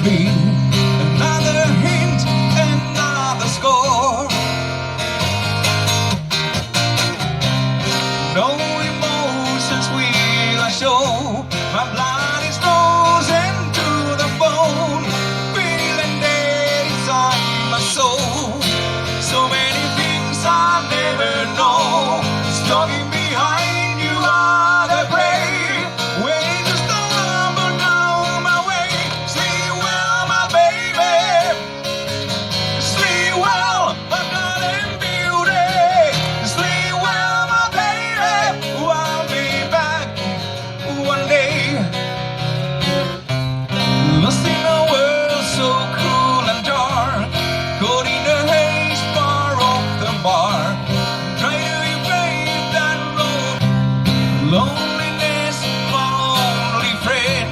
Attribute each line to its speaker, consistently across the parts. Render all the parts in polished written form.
Speaker 1: be another hint, another score. No emotions will I show. My blood is frozen to the bone, feeling dead inside my soul. So many things I'll never know, stalking behind you are the prey. Waiting to stumble down my way. Sleep well, my baby. Sleep well, my darling beauty. Sleep well, my baby. I'll be back one day. Lost in a world so cruel and dark, caught in a haze far off the mark. Try to evade that road. Loneliness, my only friend,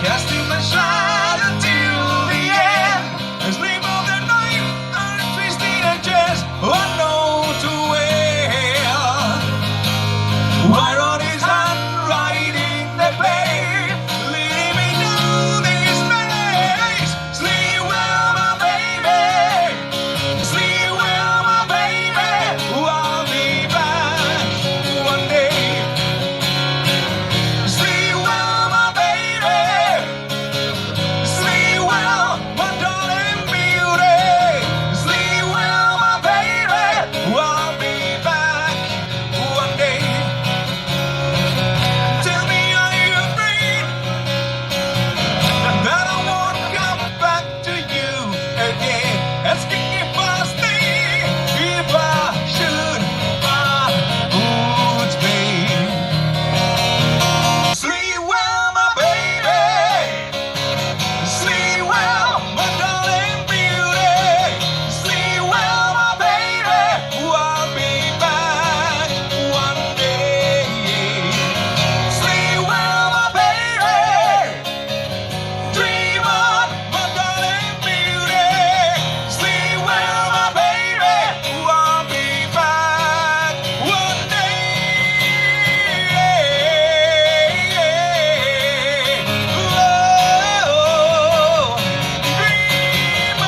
Speaker 1: casting my shadow till the end. As sleep of the night, I'm twisting a chest, I know too well. Why on his hand, riding the blade, leading me down this maze. Sleep well, my baby. Sleep well, my baby. I'll be back one day. Sleep well, my baby. Sleep well, my darling beauty. Sleep well, my baby. I'll be back one day. Tell me, are you afraid that I won't come back to you again? Asking if I'll stay, if I should, I would pay. Sleep well, my baby. Sleep well, my darling beauty. Sleep well, my baby. I'll be back one day. Sleep well, my baby. Dream on, my darling beauty. Sleep well, my baby. I'll be back one day. Oh, dream on,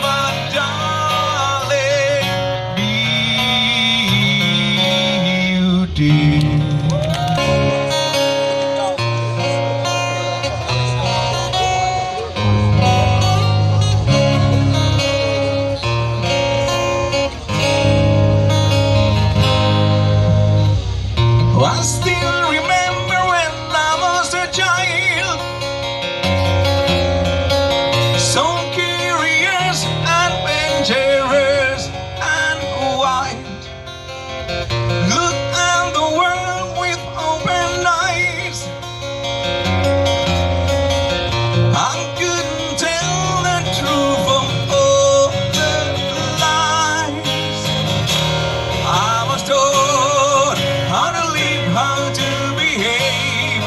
Speaker 1: my darling beauty. I still remember when I was a child, so curious, adventurous, and wild. Look at the world with open eyes. I couldn't tell the truth from all the lies. I was told how to live, how to behave.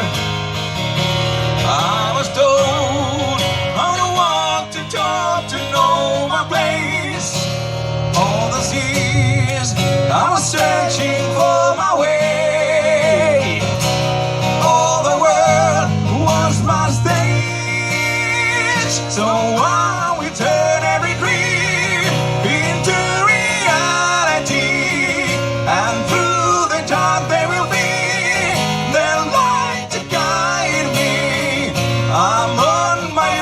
Speaker 1: I was told how to walk, to talk, to know my place. All those years I was searching for my way. All the world was my stage. So why we turn every dream into reality? And through the dark there will be the light to guide me. I'm on my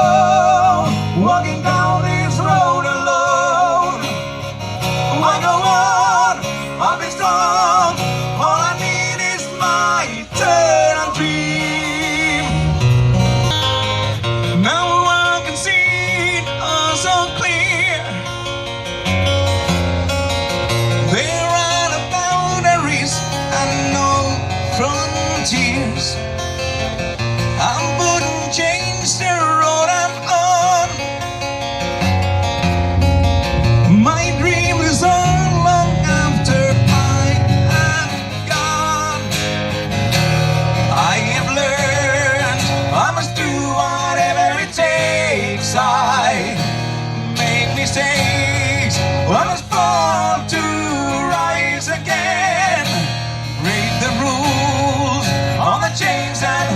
Speaker 1: own, walking down this road alone. I go on, I'll be strong. All I need is my eternal dream. Now I can see it all so clear. There are no boundaries and no frontiers. I wouldn't change the road I'm on. My dream is on long after I am gone. I have learned I must do whatever it takes. I make mistakes, I must fall to rise again. Break the rules, all the chains that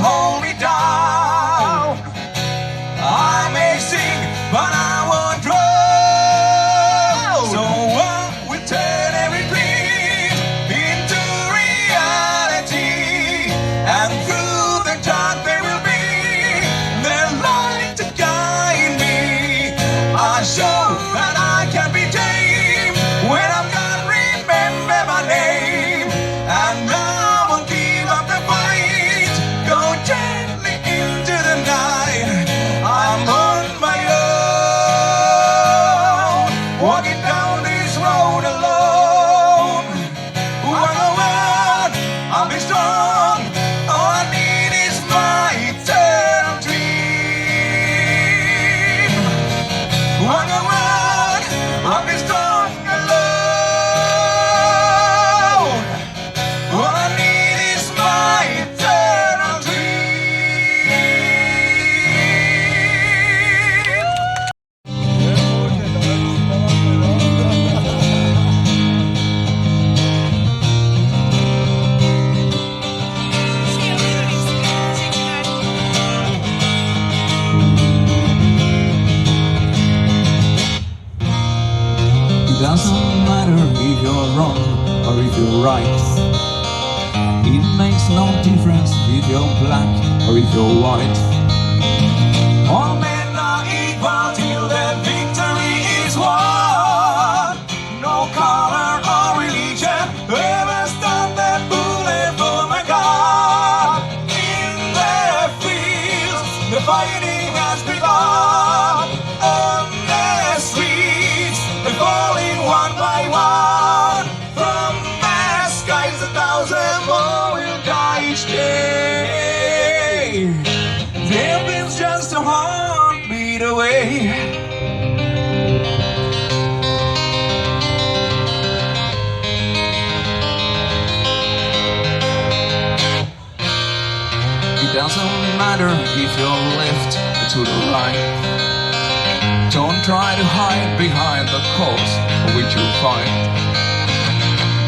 Speaker 1: matters if you're black or if you're white. All men are equal till the victory is won. No color or religion ever stop the bullet from a gun. In the fields, the fighting has begun. On the streets, they're falling one by one. From the skies, 1,000 more will die each day. Death is just a heartbeat away. It doesn't matter if you're left or to the right. Don't try to hide behind the cause for which you fight.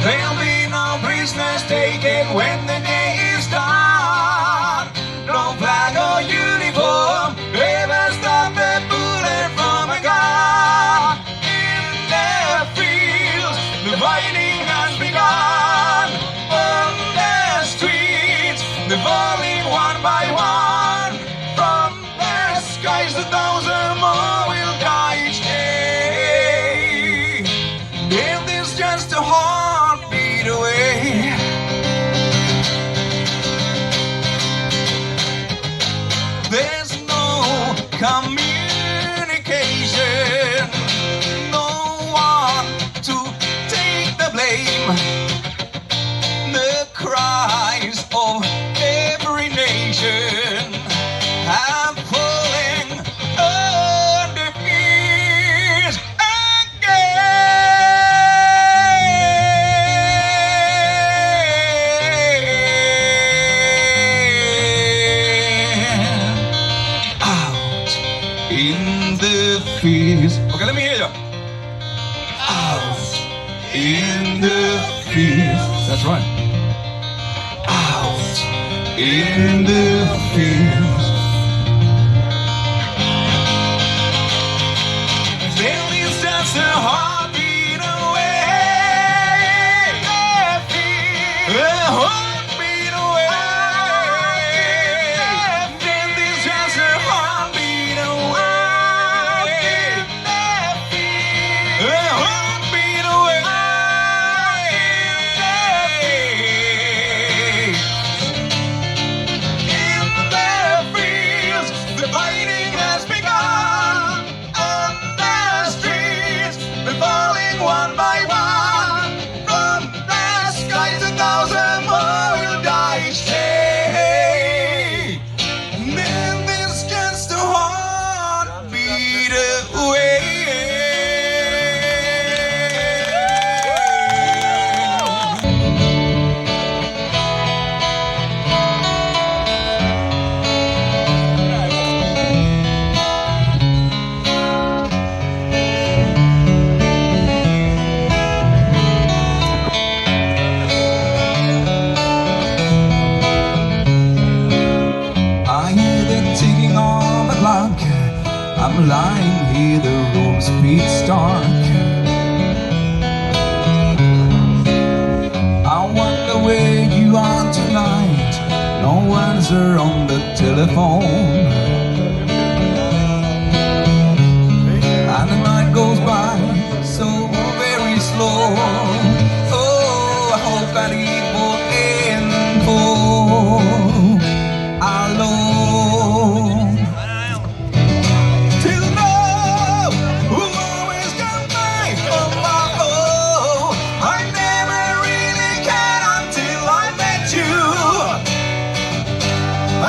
Speaker 1: There'll be no prisoners taken when the day is done. No flag or uniform ever stop the bullet from a gun. In the fields, the fighting has begun. On the streets, they're falling one by one. From the skies, 1,000 more will die each day. Death is just a heartbeat away. There's no communication, no one to take the blame. The cries of every nation have fallen on deaf ears again. Out in the fields. Okay, let me hear you. Out in the fields. That's right. Out in the fields. There is just a heartbeat away. A heartbeat away. There is just a heartbeat away. A heartbeat away. In the fields, the fighting has begun. On the streets, they're falling one by one. From the skies, 1,000 more will die each day. And then there's just a heartbeat away. I hear the ticking on the clock. I'm lying here, the room's pitch dark. I wonder where you are tonight. No answer on the telephone. And the night goes by so very slow. Oh, I hope that it will end for alone. Till now, who always got my oh, I never really cared until I met you.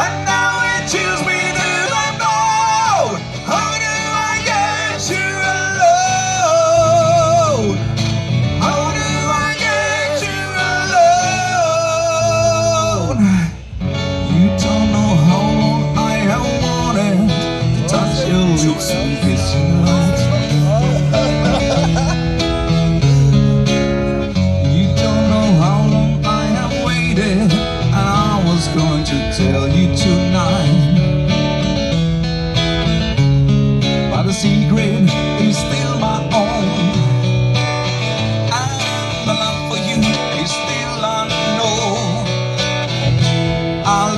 Speaker 1: And now it choose me to know. How do I get you alone? How do I get you alone? You don't know how long I have wanted to touch your lips and kiss your mouth. You don't know how long I have waited, and I was going to tell you tonight. But the secret is still my own, and the love for you is still unknown. I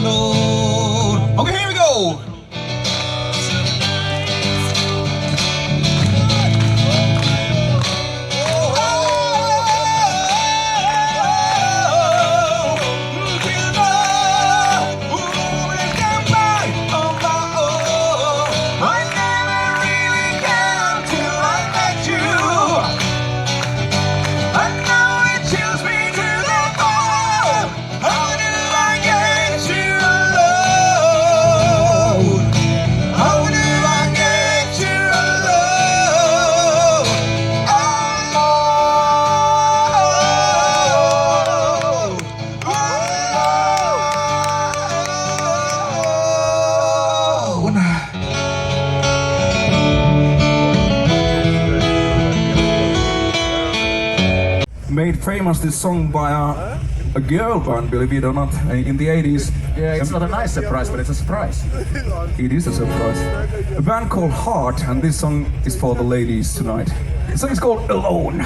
Speaker 1: famous, this song by a girl band, believe it or not, in the 80s.
Speaker 2: Yeah, it's not a nice surprise, but it's a surprise.
Speaker 1: It is a surprise. A band called Heart, and this song is for the ladies tonight. The song is called Alone.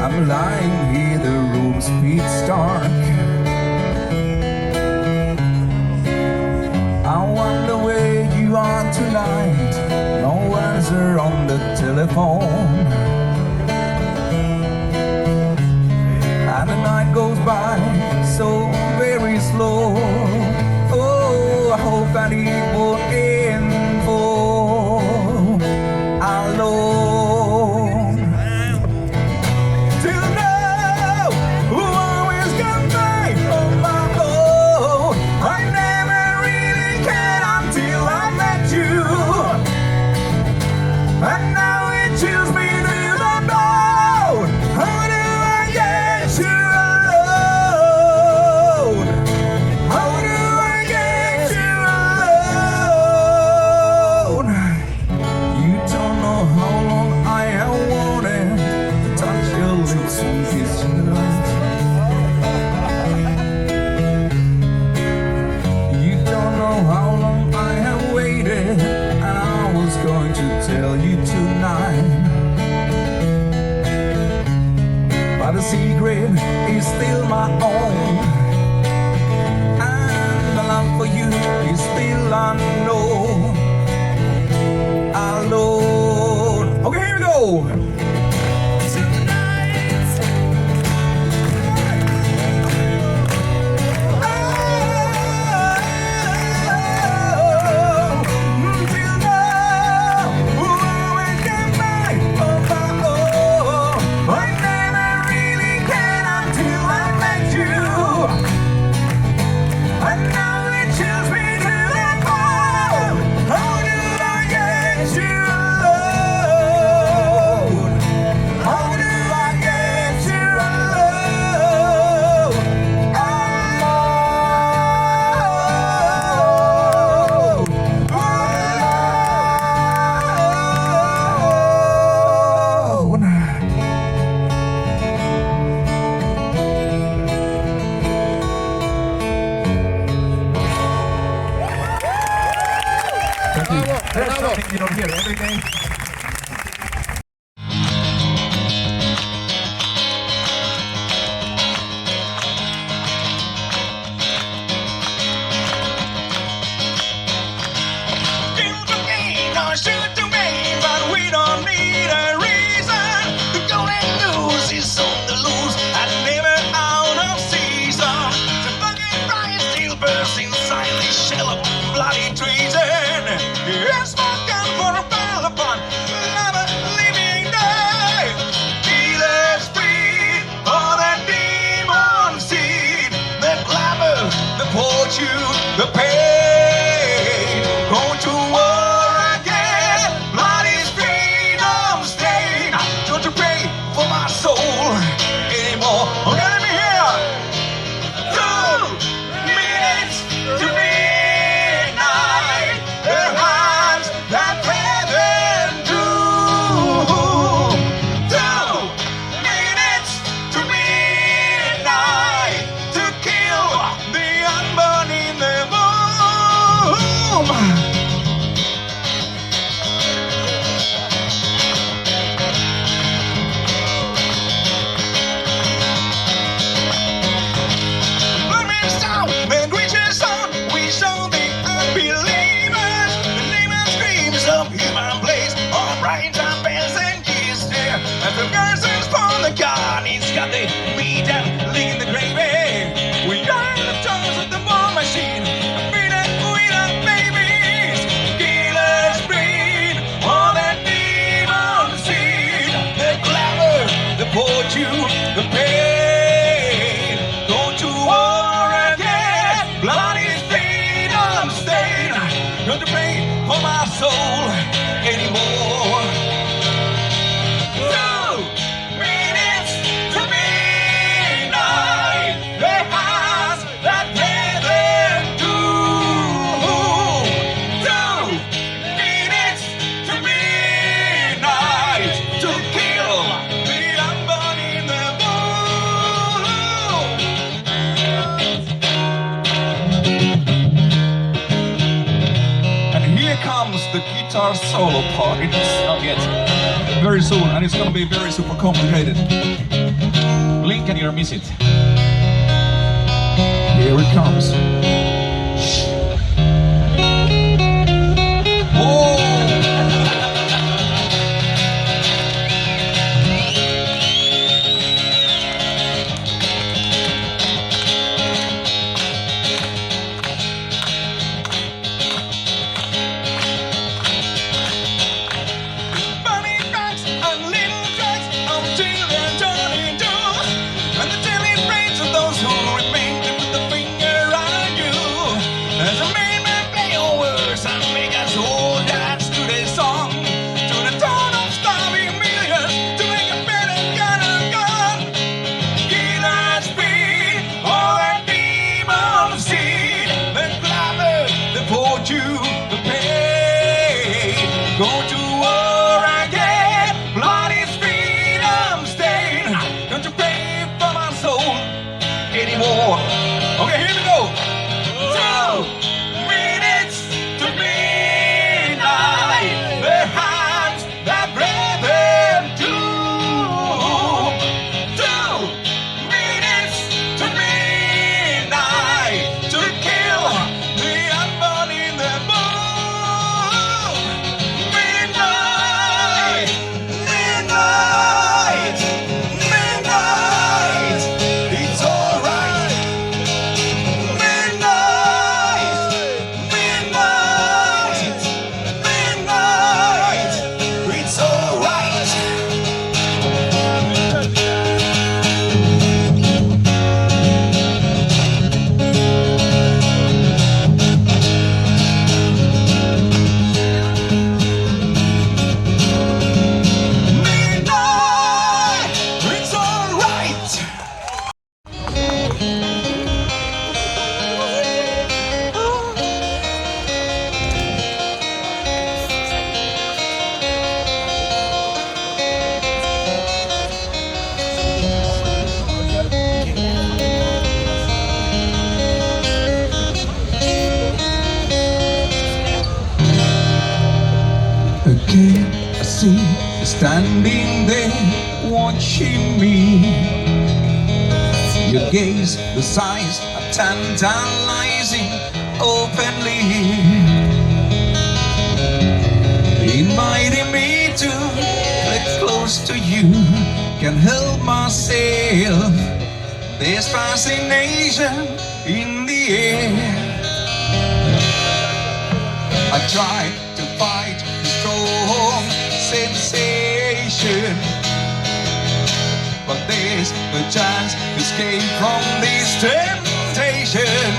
Speaker 1: I'm lying here, the room's pitch dark. I wonder where you are tonight. No answer on the telephone. And the night goes by so very slow. Oh, I hope that it will end for alone. And now it chills me to the bone. How do I get you alone? How do I get you alone? You don't know how long I have wanted to touch your lips and kiss you tonight. You don't know how long I have waited, and I was going to tell you tonight, but the secret is still my own, and the love for you is still unknown. Alone. Okay, here we go. There's something you don't hear every day.
Speaker 3: Shoot to me, but we don't need a reason. The golden goose is on the loose and never out of season. The fucking fire still bursts inside this shell of bloody treason. Yes, spoken for a battle upon never living day. Dealers breed all the demon seed. The glamour, the fortune, the pain. Go to war. For my soul anymore. Oh, let me hear. 2 minutes to midnight. The hands that heaven do. 2 minutes to midnight to kill the unborn in the womb. As the persons from the gun, he's got the meat and lick in the gravy. We are the tones of the war machine, freedom without babies. Killers breed all that demon seed. The glamour, the fortune, the pain. Go to war again, blood is freedom stain.
Speaker 1: guitar solo part. It's not yet. Very soon, and it's gonna be very super complicated. Blink and you'll miss it. Here it comes. Oh! Okay, here we go. 2 minutes to midnight. The hands that breathe into. 2 minutes to midnight to kill the unborn in the moon. Midnight, midnight, midnight. It's alright. Again, I see you standing there watching me. Your gaze, the size of tantalizing openly, inviting me to get close to you. Can't help myself. There's fascination in the air. I try to fight the strong sensation, but there's no chance to escape from this temptation.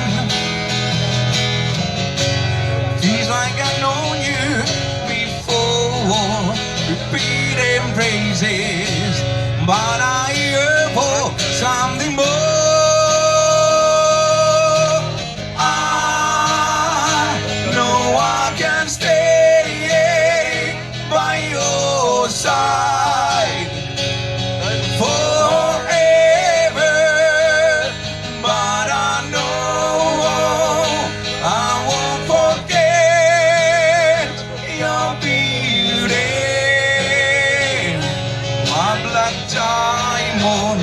Speaker 1: Feels like I've known you before, repeating phrases, but I yearn for something more. Side forever, but I know I won't forget your beauty, my black diamond.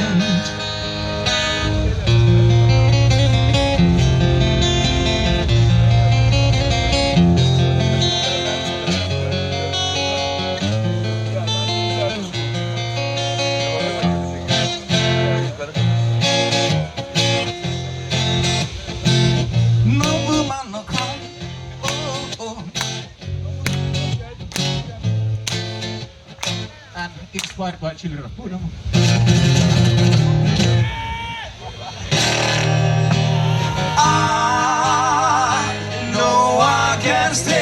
Speaker 1: Inspired by Children of Bodom. I know I can stay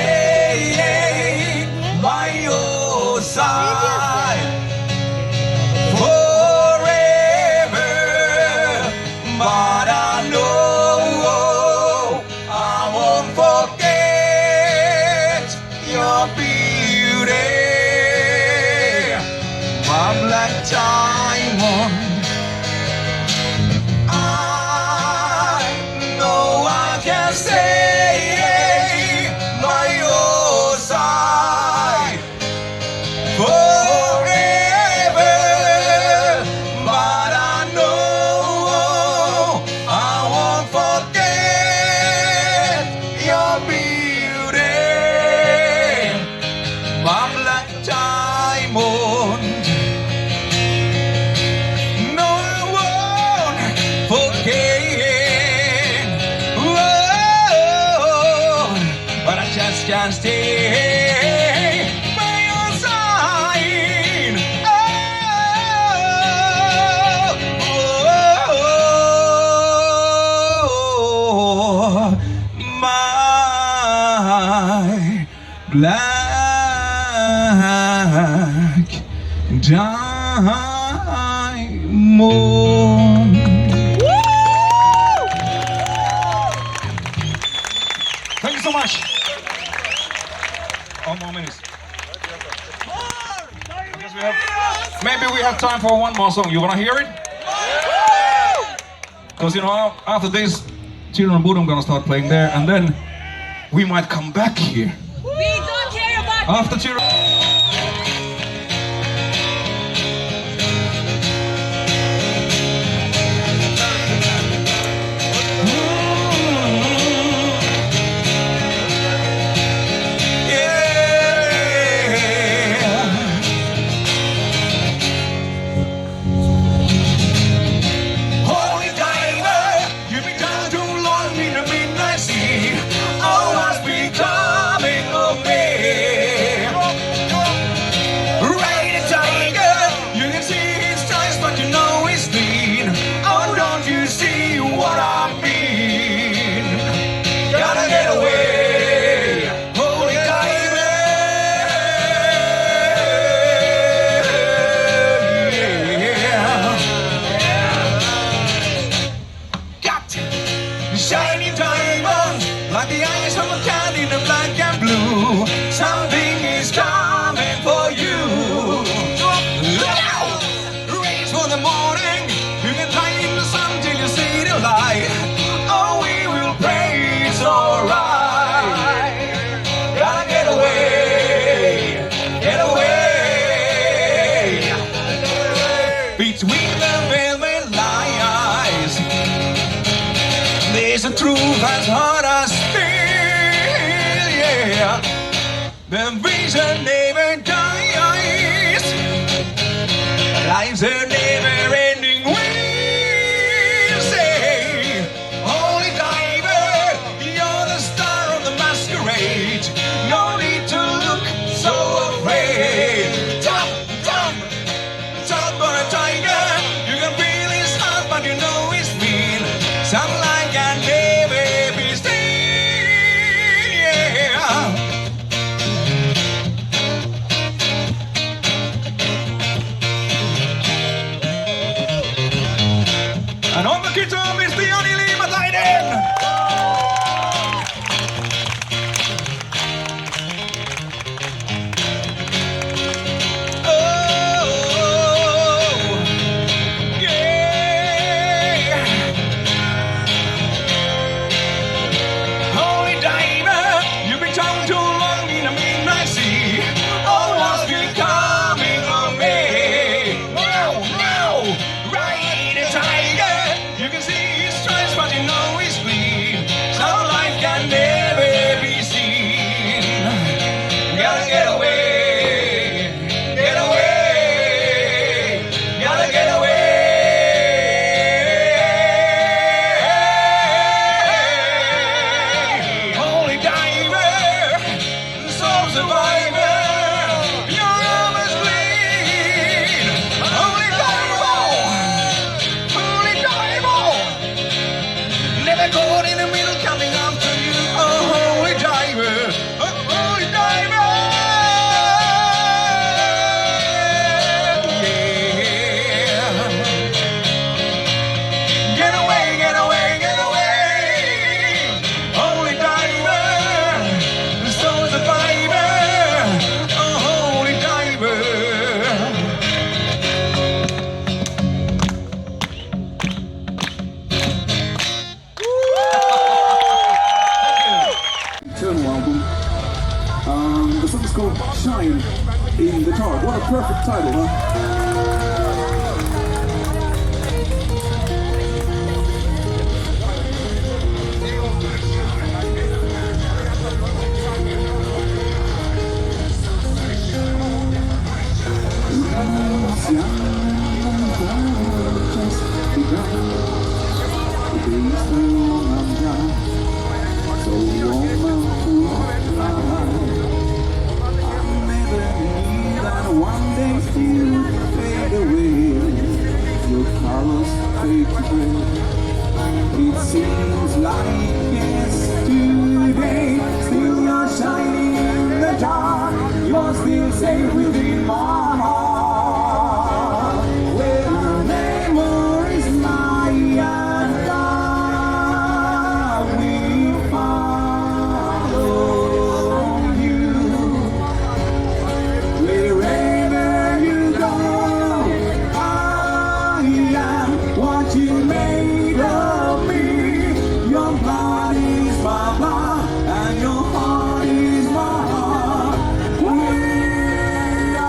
Speaker 1: by your side forever, but I know I won't forget your beauty, my black diamond. I know I can stay by your side. diamond. No, I won't forget. Whoa, but I just can't stay by your side. Oh, my black diamond. Thank you so much. One more minute. Maybe we have time for one more song. You wanna hear it? Because you know, after this, Children of Bodom gonna start playing there, and then we might come back here.
Speaker 4: We don't care about
Speaker 1: After Children. Holy diver, you've been down too long in the midnight sea. Oh, must be coming of me. Ride tiger, you can see his eyes, but you know he's mean. Oh, don't you see what I mean? Gotta get away, holy diver. Got shiny diamonds like the eyes of a cat in the black and blue. Something is coming for you. Look out! Race for the morning. You can hide in the sun till you see the light. Oh, we will pray it's alright. Gotta get away, get away. Between the velvet lies, there's a truth that's hard as steel, yeah. The vision never dies. Life's a never-ending wheel. Say, holy diver, you're the star of the masquerade. No need to look so afraid. Jump, jump, jump on a tiger. You can feel his heart, but you know he's mean. Sunlight can never be seen, yeah. And on the guitar, Mr. Liimatainen. Oh, yeah. Holy diver, you've been down too long in the midnight sea. Oh, what's been coming on me? Wow, wow, ride a tiger. You can see his stripes, but you know he's clean. Some life can never be seen. Gotta get away, get away, gotta get away. Holy diver, soul survivor, you're always clean. Holy diver, never caught in the middle coming after you. Oh, holy diver, oh, holy diver. Yeah. Get away, get away, get away. Holy diver, the soul survivor. Oh, holy diver.
Speaker 2: Eternal album. The song's called Shine in the Dark. What a perfect title, huh? was young and the world just begun. The days were long and young, so warm and full of life. I never knew that one day you'd fade away. Your colors fade to gray. It seems like yesterday. Still you're shining in the dark. You're still safe within my heart. Where memories lie and love will follow you. Wherever you go, I am what you made of me. Your blood is my blood and your heart is my heart. When I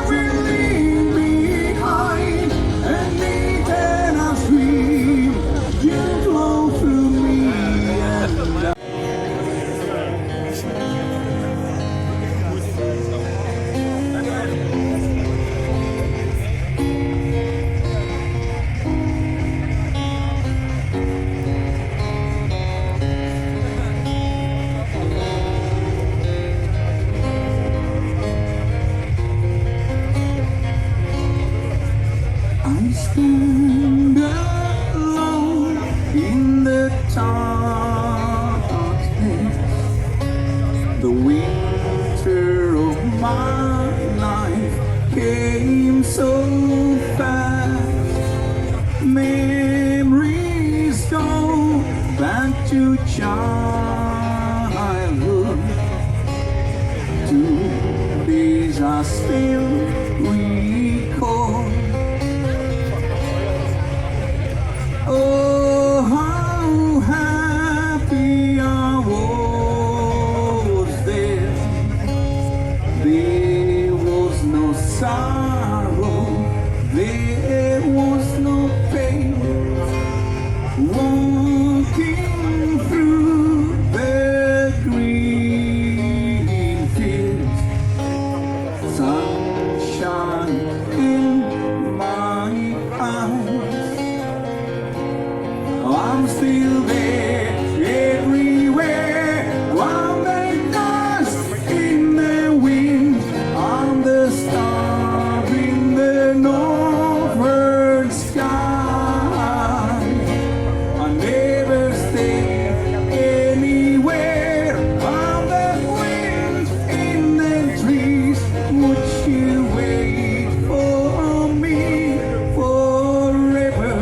Speaker 2: will leave behind an eternal stream, you flow through me and I. I stand alone in the darkness. The winter of my life came so fast. Memories go back to childhood. 2 days I still recall. Oh, how happy I was there. There was no sorrow, there was no pain. Walking through the green fields, sunshine in my eyes. I'm still there everywhere. I'm the dust in the wind. I'm the star in the northern sky. I never stay anywhere. I'm the wind in the trees. Would you wait for me forever?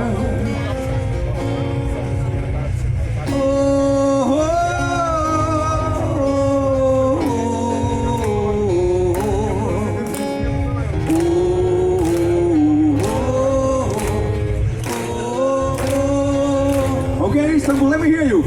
Speaker 2: Okay, Istanbul, let me hear you.